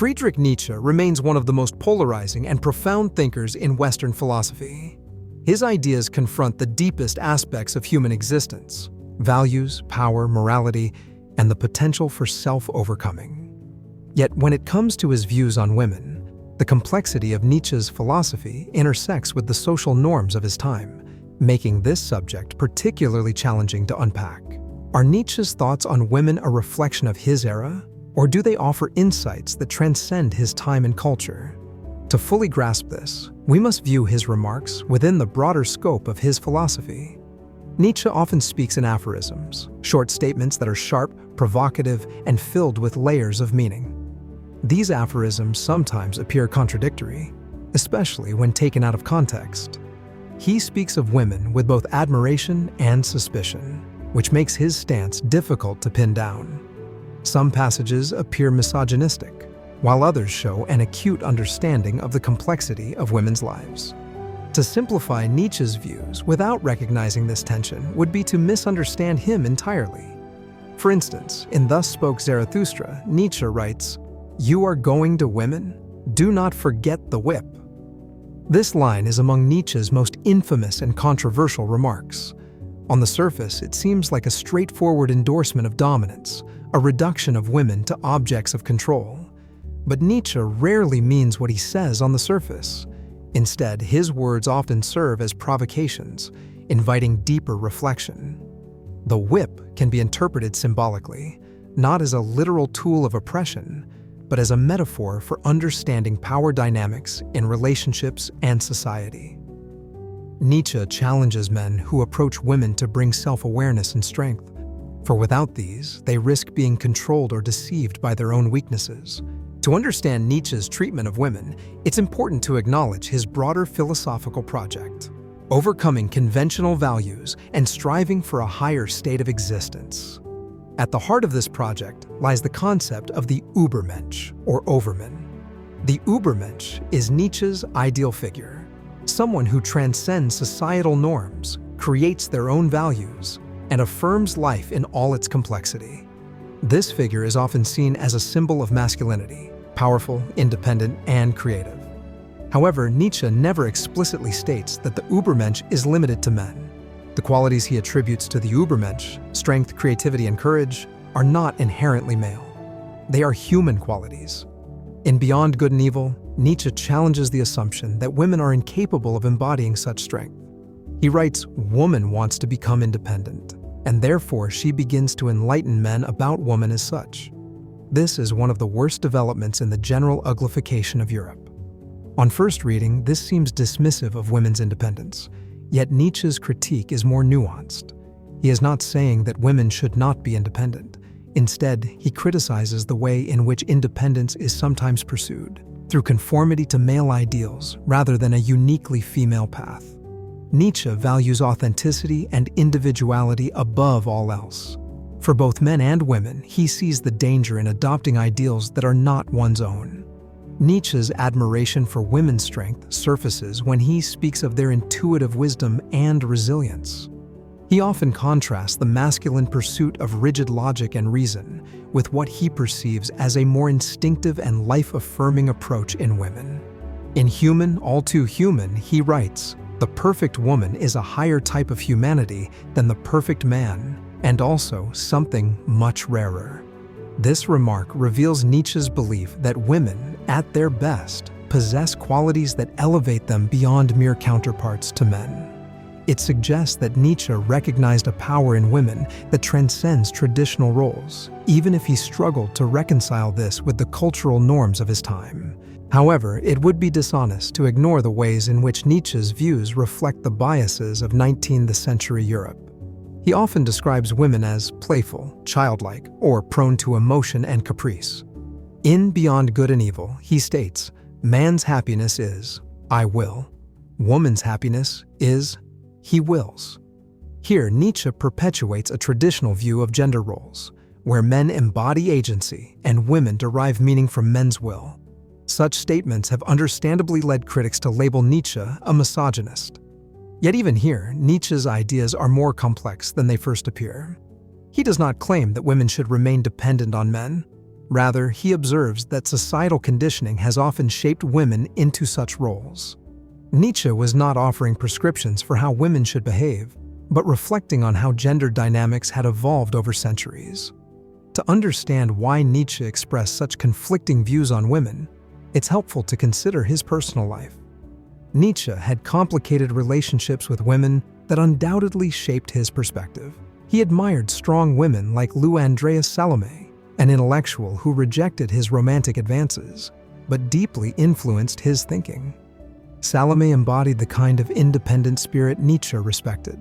Friedrich Nietzsche remains one of the most polarizing and profound thinkers in Western philosophy. His ideas confront the deepest aspects of human existence: values, power, morality, and the potential for self-overcoming. Yet when it comes to his views on women, the complexity of Nietzsche's philosophy intersects with the social norms of his time, making this subject particularly challenging to unpack. Are Nietzsche's thoughts on women a reflection of his era, or do they offer insights that transcend his time and culture? To fully grasp this, we must view his remarks within the broader scope of his philosophy. Nietzsche often speaks in aphorisms, short statements that are sharp, provocative, and filled with layers of meaning. These aphorisms sometimes appear contradictory, especially when taken out of context. He speaks of women with both admiration and suspicion, which makes his stance difficult to pin down. Some passages appear misogynistic, while others show an acute understanding of the complexity of women's lives. To simplify Nietzsche's views without recognizing this tension would be to misunderstand him entirely. For instance, in Thus Spoke Zarathustra, Nietzsche writes, "You are going to women? Do not forget the whip." This line is among Nietzsche's most infamous and controversial remarks. On the surface, it seems like a straightforward endorsement of dominance, a reduction of women to objects of control. But Nietzsche rarely means what he says on the surface. Instead, his words often serve as provocations, inviting deeper reflection. The whip can be interpreted symbolically, not as a literal tool of oppression, but as a metaphor for understanding power dynamics in relationships and society. Nietzsche challenges men who approach women to bring self-awareness and strength, for without these, they risk being controlled or deceived by their own weaknesses. To understand Nietzsche's treatment of women, it's important to acknowledge his broader philosophical project: overcoming conventional values and striving for a higher state of existence. At the heart of this project lies the concept of the Übermensch, or Overman. The Übermensch is Nietzsche's ideal figure, someone who transcends societal norms, creates their own values, and affirms life in all its complexity. This figure is often seen as a symbol of masculinity, powerful, independent, and creative. However, Nietzsche never explicitly states that the Übermensch is limited to men. The qualities he attributes to the Übermensch, strength, creativity, and courage, are not inherently male. They are human qualities. In Beyond Good and Evil, Nietzsche challenges the assumption that women are incapable of embodying such strength. He writes, "Woman wants to become independent, and therefore she begins to enlighten men about woman as such." This is one of the worst developments in the general uglification of Europe. On first reading, this seems dismissive of women's independence, yet Nietzsche's critique is more nuanced. He is not saying that women should not be independent. Instead, he criticizes the way in which independence is sometimes pursued, through conformity to male ideals rather than a uniquely female path. Nietzsche values authenticity and individuality above all else. For both men and women, he sees the danger in adopting ideals that are not one's own. Nietzsche's admiration for women's strength surfaces when he speaks of their intuitive wisdom and resilience. He often contrasts the masculine pursuit of rigid logic and reason with what he perceives as a more instinctive and life-affirming approach in women. In Human, All Too Human, he writes, "The perfect woman is a higher type of humanity than the perfect man, and also something much rarer." This remark reveals Nietzsche's belief that women, at their best, possess qualities that elevate them beyond mere counterparts to men. It suggests that Nietzsche recognized a power in women that transcends traditional roles, even if he struggled to reconcile this with the cultural norms of his time. However, it would be dishonest to ignore the ways in which Nietzsche's views reflect the biases of 19th century Europe. He often describes women as playful, childlike, or prone to emotion and caprice. In Beyond Good and Evil, he states, "Man's happiness is, I will. Woman's happiness is, he wills." Here, Nietzsche perpetuates a traditional view of gender roles, where men embody agency and women derive meaning from men's will. Such statements have understandably led critics to label Nietzsche a misogynist. Yet even here, Nietzsche's ideas are more complex than they first appear. He does not claim that women should remain dependent on men. Rather, he observes that societal conditioning has often shaped women into such roles. Nietzsche was not offering prescriptions for how women should behave, but reflecting on how gender dynamics had evolved over centuries. To understand why Nietzsche expressed such conflicting views on women, it's helpful to consider his personal life. Nietzsche had complicated relationships with women that undoubtedly shaped his perspective. He admired strong women like Lou Andreas Salome, an intellectual who rejected his romantic advances, but deeply influenced his thinking. Salome embodied the kind of independent spirit Nietzsche respected.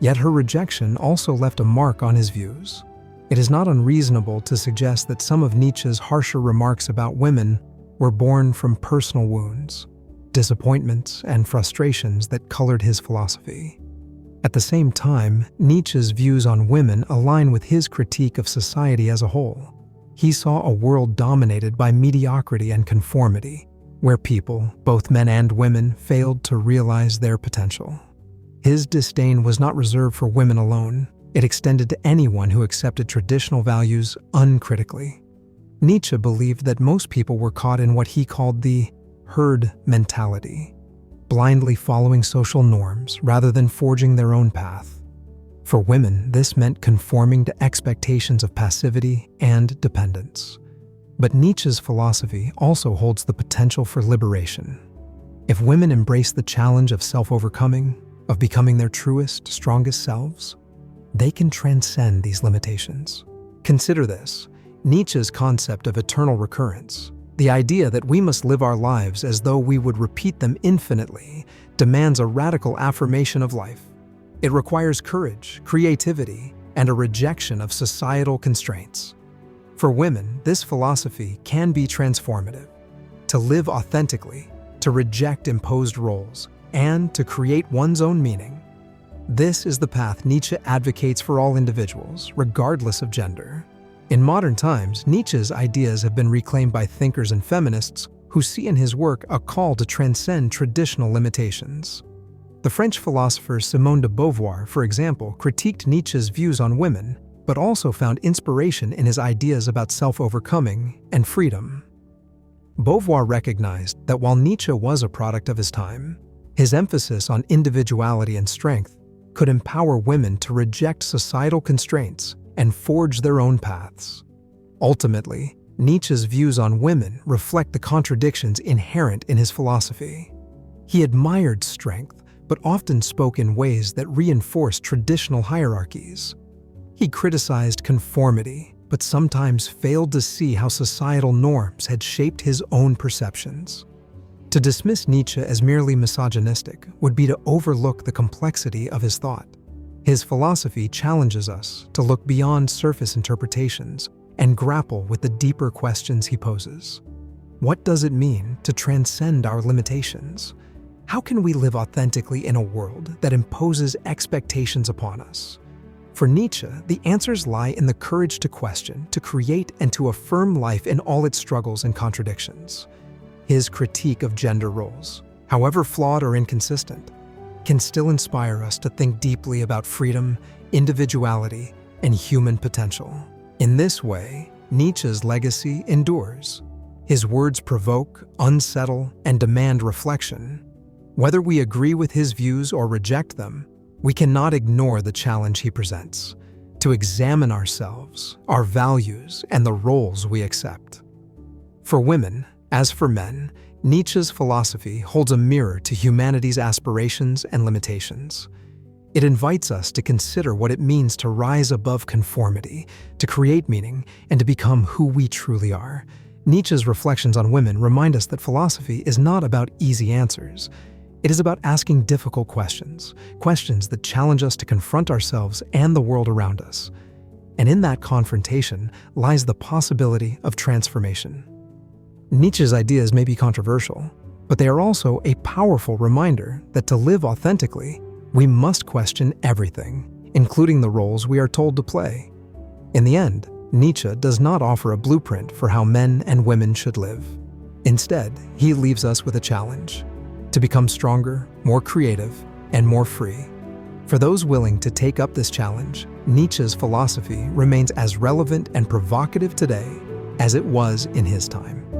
Yet her rejection also left a mark on his views. It is not unreasonable to suggest that some of Nietzsche's harsher remarks about women were born from personal wounds, disappointments, and frustrations that colored his philosophy. At the same time, Nietzsche's views on women align with his critique of society as a whole. He saw a world dominated by mediocrity and conformity, where people, both men and women, failed to realize their potential. His disdain was not reserved for women alone. It extended to anyone who accepted traditional values uncritically. Nietzsche believed that most people were caught in what he called the herd mentality, blindly following social norms rather than forging their own path. For women, this meant conforming to expectations of passivity and dependence. But Nietzsche's philosophy also holds the potential for liberation. If women embrace the challenge of self-overcoming, of becoming their truest, strongest selves, they can transcend these limitations. Consider this: Nietzsche's concept of eternal recurrence, the idea that we must live our lives as though we would repeat them infinitely, demands a radical affirmation of life. It requires courage, creativity, and a rejection of societal constraints. For women, this philosophy can be transformative. To live authentically, to reject imposed roles, and to create one's own meaning. This is the path Nietzsche advocates for all individuals, regardless of gender. In modern times, Nietzsche's ideas have been reclaimed by thinkers and feminists who see in his work a call to transcend traditional limitations. The French philosopher Simone de Beauvoir, for example, critiqued Nietzsche's views on women, but also found inspiration in his ideas about self-overcoming and freedom. Beauvoir recognized that while Nietzsche was a product of his time, his emphasis on individuality and strength could empower women to reject societal constraints and forge their own paths. Ultimately, Nietzsche's views on women reflect the contradictions inherent in his philosophy. He admired strength, but often spoke in ways that reinforced traditional hierarchies. He criticized conformity, but sometimes failed to see how societal norms had shaped his own perceptions. To dismiss Nietzsche as merely misogynistic would be to overlook the complexity of his thought. His philosophy challenges us to look beyond surface interpretations and grapple with the deeper questions he poses. What does it mean to transcend our limitations? How can we live authentically in a world that imposes expectations upon us? For Nietzsche, the answers lie in the courage to question, to create, and to affirm life in all its struggles and contradictions. His critique of gender roles, however flawed or inconsistent, can still inspire us to think deeply about freedom, individuality, and human potential. In this way, Nietzsche's legacy endures. His words provoke, unsettle, and demand reflection. Whether we agree with his views or reject them, we cannot ignore the challenge he presents: to examine ourselves, our values, and the roles we accept. For women, as for men, Nietzsche's philosophy holds a mirror to humanity's aspirations and limitations. It invites us to consider what it means to rise above conformity, to create meaning, and to become who we truly are. Nietzsche's reflections on women remind us that philosophy is not about easy answers. It is about asking difficult questions, questions that challenge us to confront ourselves and the world around us. And in that confrontation lies the possibility of transformation. Nietzsche's ideas may be controversial, but they are also a powerful reminder that to live authentically, we must question everything, including the roles we are told to play. In the end, Nietzsche does not offer a blueprint for how men and women should live. Instead, he leaves us with a challenge: to become stronger, more creative, and more free. For those willing to take up this challenge, Nietzsche's philosophy remains as relevant and provocative today as it was in his time.